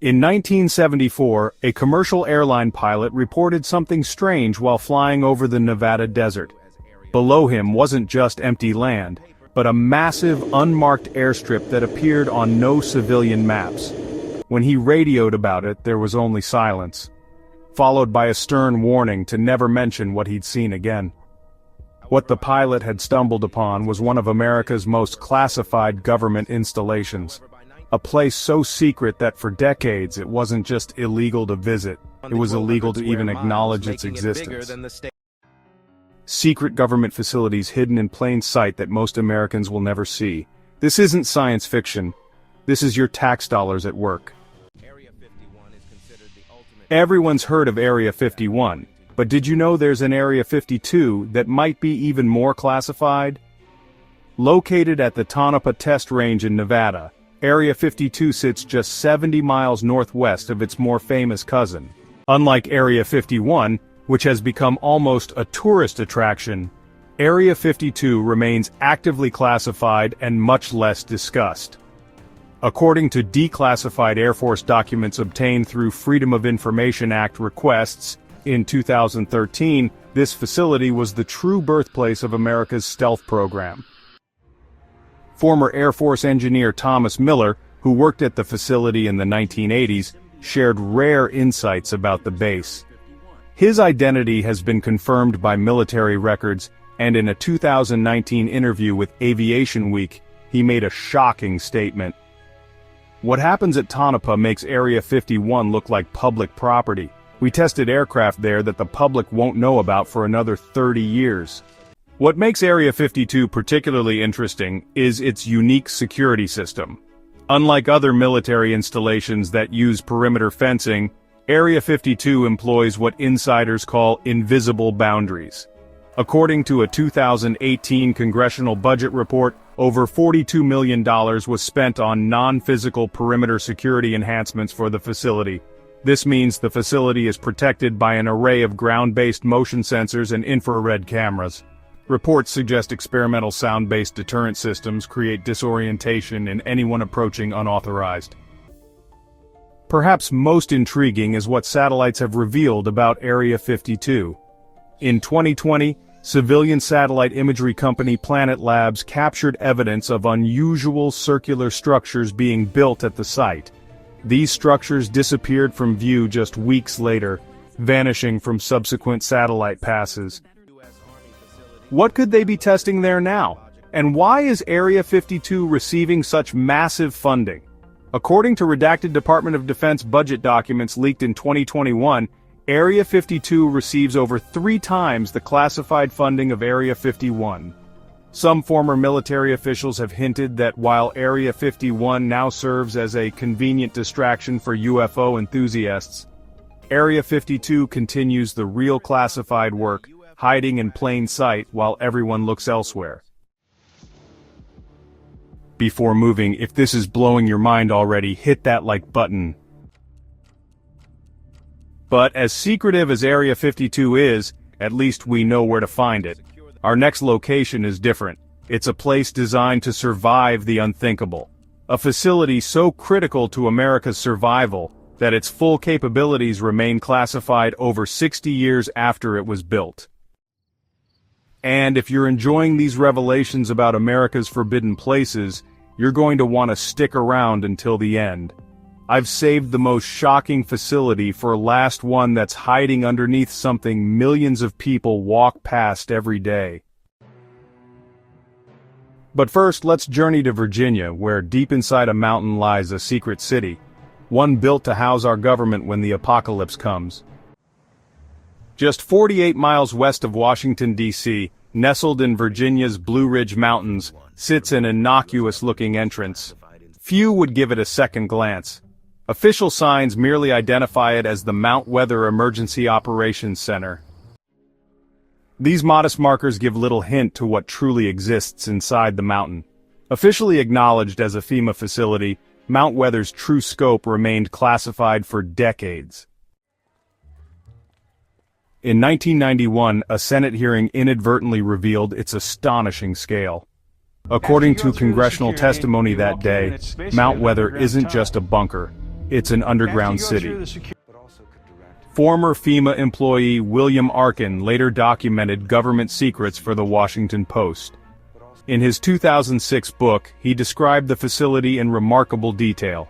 In 1974, a commercial airline pilot reported something strange while flying over the Nevada desert. Below him wasn't just empty land, but a massive, unmarked airstrip that appeared on no civilian maps. When he radioed about it, there was only silence, followed by a stern warning to never mention what he'd seen again. What the pilot had stumbled upon was one of America's most classified government installations. A place so secret that for decades it wasn't just illegal to visit, it was illegal to even acknowledge its existence. Secret government facilities hidden in plain sight that most Americans will never see. This isn't science fiction. This is your tax dollars at work. Everyone's heard of Area 51, but did you know there's an Area 52 that might be even more classified? Located at the Tonopah Test Range in Nevada, Area 52 sits just 70 miles northwest of its more famous cousin. Unlike Area 51, which has become almost a tourist attraction, Area 52 remains actively classified and much less discussed. According to declassified Air Force documents obtained through Freedom of Information Act requests, in 2013, this facility was the true birthplace of America's stealth program. Former Air Force engineer Thomas Miller, who worked at the facility in the 1980s, shared rare insights about the base. His identity has been confirmed by military records, and in a 2019 interview with Aviation Week, he made a shocking statement. "What happens at Tonopah makes Area 51 look like public property. We tested aircraft there that the public won't know about for another 30 years. What makes Area 52 particularly interesting is its unique security system. Unlike other military installations that use perimeter fencing, Area 52 employs what insiders call invisible boundaries. According to a 2018 congressional budget report, over $42 million was spent on non-physical perimeter security enhancements for the facility. This means the facility is protected by an array of ground-based motion sensors and infrared cameras. Reports suggest experimental sound-based deterrent systems create disorientation in anyone approaching unauthorized. Perhaps most intriguing is what satellites have revealed about Area 52. In 2020, civilian satellite imagery company Planet Labs captured evidence of unusual circular structures being built at the site. These structures disappeared from view just weeks later, vanishing from subsequent satellite passes. What could they be testing there now? And why is Area 52 receiving such massive funding? According to redacted Department of Defense budget documents leaked in 2021, Area 52 receives over 3 times the classified funding of Area 51. Some former military officials have hinted that while Area 51 now serves as a convenient distraction for UFO enthusiasts, Area 52 continues the real classified work, hiding in plain sight while everyone looks elsewhere. Before moving, if this is blowing your mind already, hit that like button. But as secretive as Area 52 is, at least we know where to find it. Our next location is different. It's a place designed to survive the unthinkable. A facility so critical to America's survival that its full capabilities remain classified over 60 years after it was built. And if you're enjoying these revelations about America's forbidden places, you're going to want to stick around until the end. I've saved the most shocking facility for last one that's hiding underneath something millions of people walk past every day. But first, let's journey to Virginia, where deep inside a mountain lies a secret city, one built to house our government when the apocalypse comes. Just 48 miles west of Washington, D.C., nestled in Virginia's Blue Ridge Mountains, sits an innocuous-looking entrance. Few would give it a second glance. Official signs merely identify it as the Mount Weather Emergency Operations Center. These modest markers give little hint to what truly exists inside the mountain. Officially acknowledged as a FEMA facility, Mount Weather's true scope remained classified for decades. In 1991, a Senate hearing inadvertently revealed its astonishing scale. According to congressional testimony that day, Mount Weather isn't just a bunker. It's an underground city. Former FEMA employee William Arkin later documented government secrets for the Washington Post. In his 2006 book, he described the facility in remarkable detail.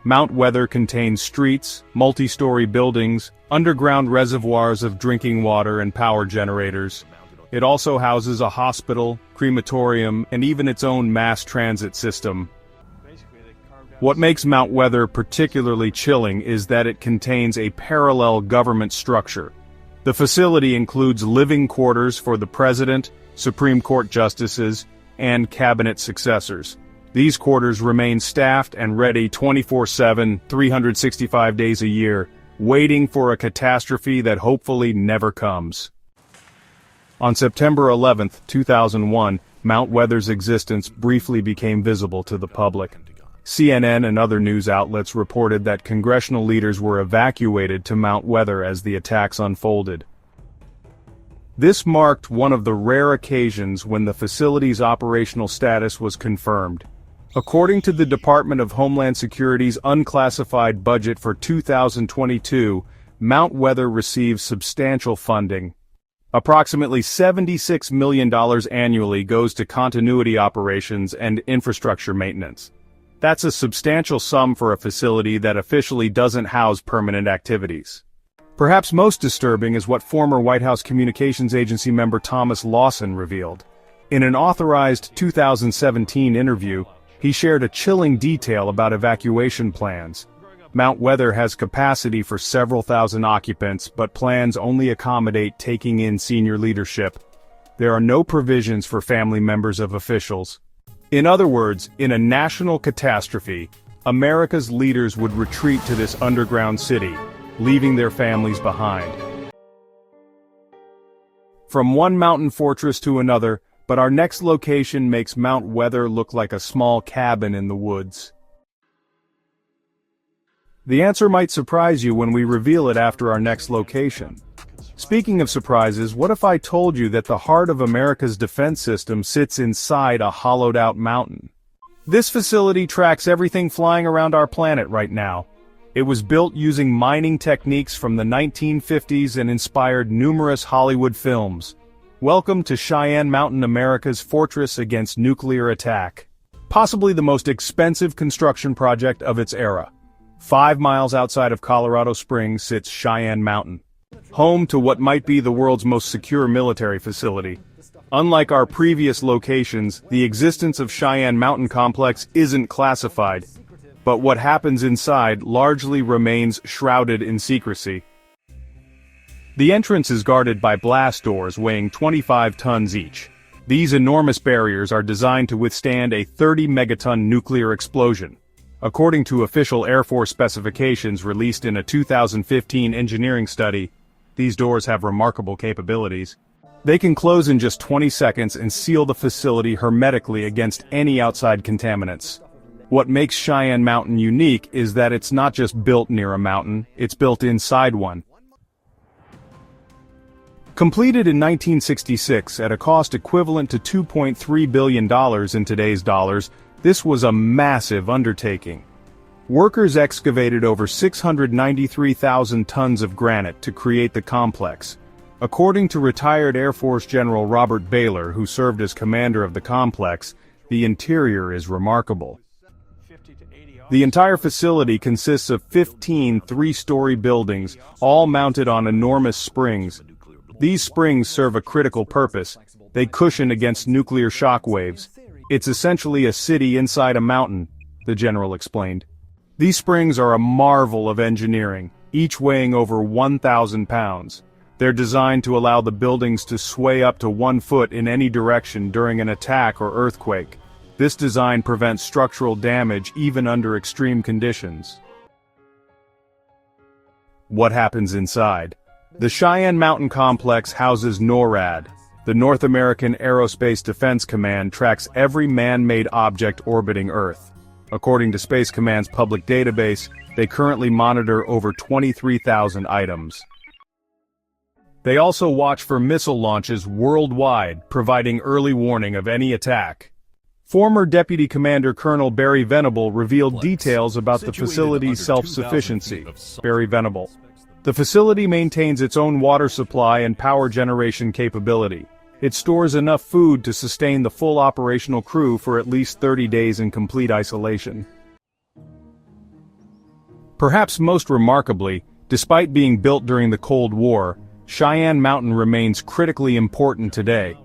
Mount Weather contains streets, multi-story buildings, underground reservoirs of drinking water and power generators. It also houses a hospital, crematorium, and even its own mass transit system. What makes Mount Weather particularly chilling is that it contains a parallel government structure. The facility includes living quarters for the President, Supreme Court justices, and cabinet successors. These quarters remain staffed and ready 24/7, 365 days a year, waiting for a catastrophe that hopefully never comes. On September 11, 2001, Mount Weather's existence briefly became visible to the public. CNN and other news outlets reported that congressional leaders were evacuated to Mount Weather as the attacks unfolded. This marked one of the rare occasions when the facility's operational status was confirmed. According to the Department of Homeland Security's unclassified budget for 2022, Mount Weather receives substantial funding. Approximately $76 million annually goes to continuity operations and infrastructure maintenance. That's a substantial sum for a facility that officially doesn't house permanent activities. Perhaps most disturbing is what former White House Communications Agency member Thomas Lawson revealed. In an authorized 2017 interview, he shared a chilling detail about evacuation plans. Mount Weather has capacity for several thousand occupants, but plans only accommodate taking in senior leadership. There are no provisions for family members of officials. In other words, in a national catastrophe, America's leaders would retreat to this underground city, leaving their families behind. From one mountain fortress to another, but our next location makes Mount Weather look like a small cabin in the woods. The answer might surprise you when we reveal it after our next location. Speaking of surprises, what if I told you that the heart of America's defense system sits inside a hollowed-out mountain? This facility tracks everything flying around our planet right now. It was built using mining techniques from the 1950s and inspired numerous Hollywood films. Welcome to Cheyenne Mountain, America's fortress against nuclear attack. Possibly the most expensive construction project of its era. 5 miles outside of Colorado Springs sits Cheyenne Mountain, home to what might be the world's most secure military facility. Unlike our previous locations, the existence of Cheyenne Mountain Complex isn't classified, but what happens inside largely remains shrouded in secrecy. The entrance is guarded by blast doors weighing 25 tons each. These enormous barriers are designed to withstand a 30-megaton nuclear explosion. According to official Air Force specifications released in a 2015 engineering study, these doors have remarkable capabilities. They can close in just 20 seconds and seal the facility hermetically against any outside contaminants. What makes Cheyenne Mountain unique is that it's not just built near a mountain, it's built inside one. Completed in 1966 at a cost equivalent to $2.3 billion in today's dollars, this was a massive undertaking. Workers excavated over 693,000 tons of granite to create the complex. According to retired Air Force General Robert Baylor, who served as commander of the complex, the interior is remarkable. The entire facility consists of 15 three-story buildings, all mounted on enormous springs. These springs serve a critical purpose. They cushion against nuclear shock waves. It's essentially a city inside a mountain, the general explained. These springs are a marvel of engineering, each weighing over 1,000 pounds. They're designed to allow the buildings to sway up to 1 foot in any direction during an attack or earthquake. This design prevents structural damage even under extreme conditions. What happens inside? The Cheyenne Mountain Complex houses NORAD. The North American Aerospace Defense Command tracks every man-made object orbiting Earth. According to Space Command's public database, they currently monitor over 23,000 items. They also watch for missile launches worldwide, providing early warning of any attack. Former Deputy Commander Colonel Barry Venable revealed details about the facility's self-sufficiency. Barry Venable. The facility maintains its own water supply and power generation capability. It stores enough food to sustain the full operational crew for at least 30 days in complete isolation. Perhaps most remarkably, despite being built during the Cold War, Cheyenne Mountain remains critically important today.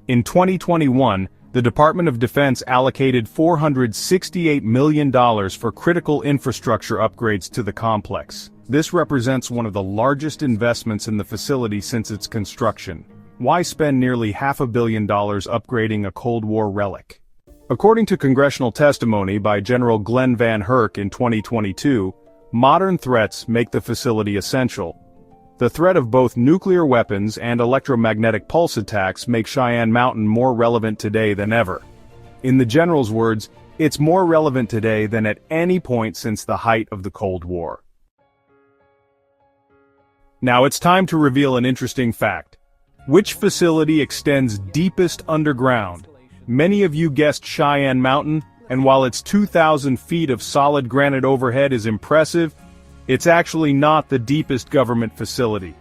In 2021, the Department of Defense allocated $468 million for critical infrastructure upgrades to the complex. This represents one of the largest investments in the facility since its construction. Why spend nearly $500 million upgrading a Cold War relic? According to congressional testimony by General Glenn Van Herk in 2022, modern threats make the facility essential. The threat of both nuclear weapons and electromagnetic pulse attacks make Cheyenne Mountain more relevant today than ever. In the General's words, it's more relevant today than at any point since the height of the Cold War. Now it's time to reveal an interesting fact. Which facility extends deepest underground? Many of you guessed Cheyenne Mountain, and while its 2,000 feet of solid granite overhead is impressive, it's actually not the deepest government facility.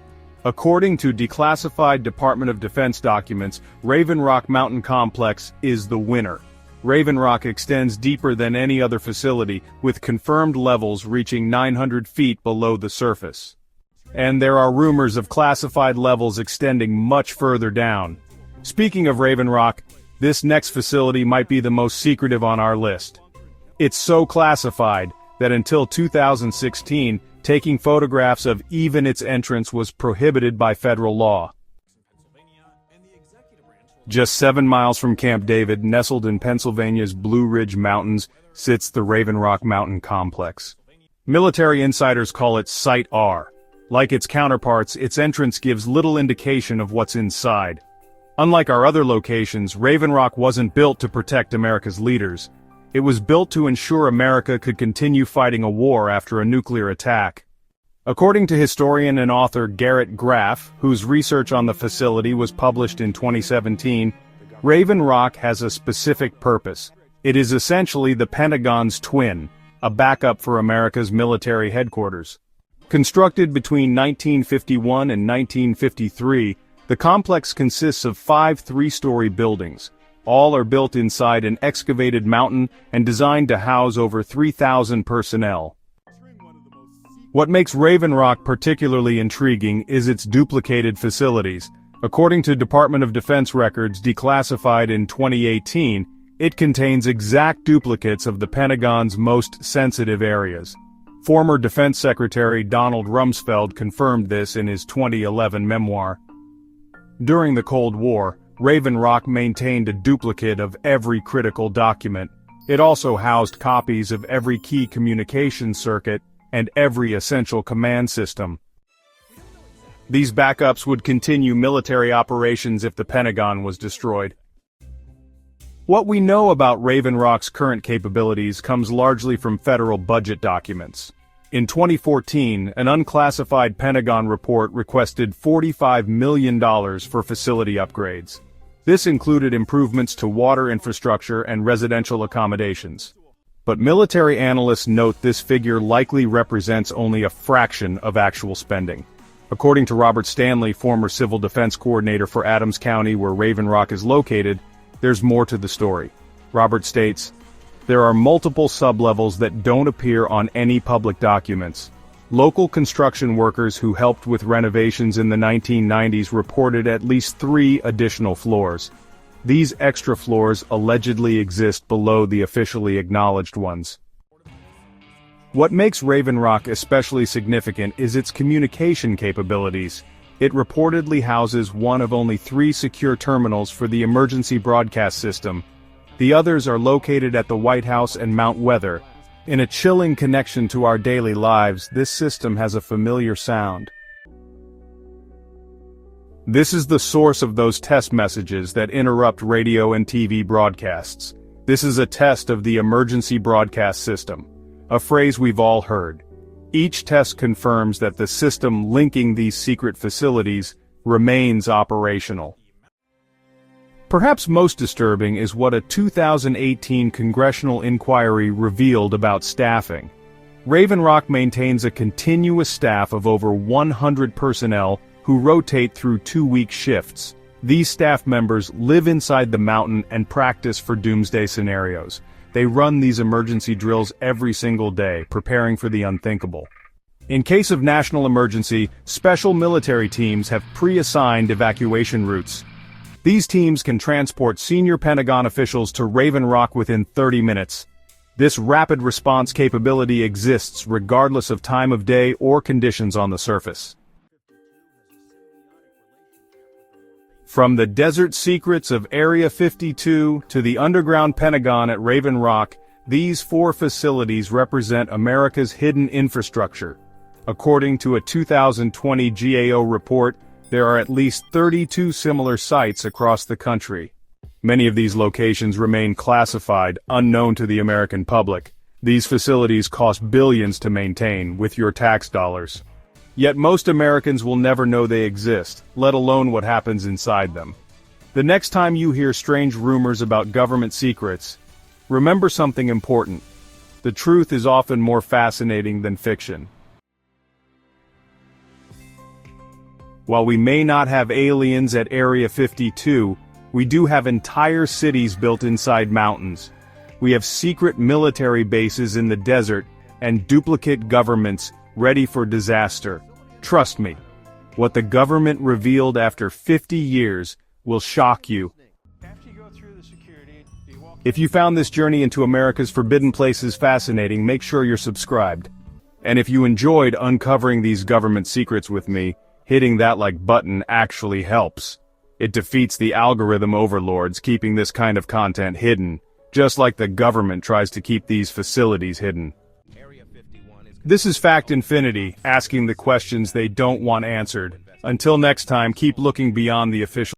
According to declassified Department of Defense documents, Raven Rock Mountain Complex is the winner. Raven Rock extends deeper than any other facility, with confirmed levels reaching 900 feet below the surface. And there are rumors of classified levels extending much further down. Speaking of Raven Rock, this next facility might be the most secretive on our list. It's so classified that until 2016, taking photographs of even its entrance was prohibited by federal law. Just 7 miles from Camp David, nestled in Pennsylvania's Blue Ridge Mountains, sits the Raven Rock Mountain Complex. Military insiders call it Site R. Like its counterparts, its entrance gives little indication of what's inside. Unlike our other locations, Raven Rock wasn't built to protect America's leaders. It was built to ensure America could continue fighting a war after a nuclear attack. According to historian and author Garrett Graff, whose research on the facility was published in 2017, Raven Rock has a specific purpose. It is essentially the Pentagon's twin, a backup for America's military headquarters. Constructed between 1951 and 1953, the complex consists of 5 three-story buildings. All are built inside an excavated mountain and designed to house over 3,000 personnel. What makes Raven Rock particularly intriguing is its duplicated facilities. According to Department of Defense records declassified in 2018, it contains exact duplicates of the Pentagon's most sensitive areas. Former Defense Secretary Donald Rumsfeld confirmed this in his 2011 memoir. During the Cold War, Raven Rock maintained a duplicate of every critical document. It also housed copies of every key communication circuit and every essential command system. These backups would continue military operations if the Pentagon was destroyed. What we know about Raven Rock's current capabilities comes largely from federal budget documents. In 2014, an unclassified Pentagon report requested $45 million for facility upgrades. This included improvements to water infrastructure and residential accommodations. But military analysts note this figure likely represents only a fraction of actual spending. According to Robert Stanley, former civil defense coordinator for Adams County where Raven Rock is located, there's more to the story. Robert states, "There are multiple sublevels that don't appear on any public documents. Local construction workers who helped with renovations in the 1990s reported at least 3 additional floors. These extra floors allegedly exist below the officially acknowledged ones." What makes Raven Rock especially significant is its communication capabilities. It reportedly houses one of only 3 secure terminals for the emergency broadcast system. The others are located at the White House and Mount Weather. In a chilling connection to our daily lives, this system has a familiar sound. This is the source of those test messages that interrupt radio and TV broadcasts. This is a test of the emergency broadcast system, a phrase we've all heard. Each test confirms that the system linking these secret facilities remains operational. Perhaps most disturbing is what a 2018 congressional inquiry revealed about staffing. Raven Rock maintains a continuous staff of over 100 personnel who rotate through 2-week shifts. These staff members live inside the mountain and practice for doomsday scenarios. They run these emergency drills every single day, preparing for the unthinkable. In case of national emergency, special military teams have pre-assigned evacuation routes. These teams can transport senior Pentagon officials to Raven Rock within 30 minutes. This rapid response capability exists regardless of time of day or conditions on the surface. From the desert secrets of Area 52 to the underground Pentagon at Raven Rock, these 4 facilities represent America's hidden infrastructure. According to a 2020 GAO report, there are at least 32 similar sites across the country. Many of these locations remain classified, unknown to the American public. These facilities cost billions to maintain, with your tax dollars. Yet most Americans will never know they exist, let alone what happens inside them. The next time you hear strange rumors about government secrets, remember something important. The truth is often more fascinating than fiction. While we may not have aliens at Area 52, we do have entire cities built inside mountains. We have secret military bases in the desert, and duplicate governments ready for disaster. Trust me, what the government revealed after 50 years will shock you. If you found this journey into America's forbidden places fascinating, make sure you're subscribed. And if you enjoyed uncovering these government secrets with me, hitting that like button actually helps. It defeats the algorithm overlords keeping this kind of content hidden, just like the government tries to keep these facilities hidden. This is Fact Infinity, asking the questions they don't want answered. Until next time, keep looking beyond the official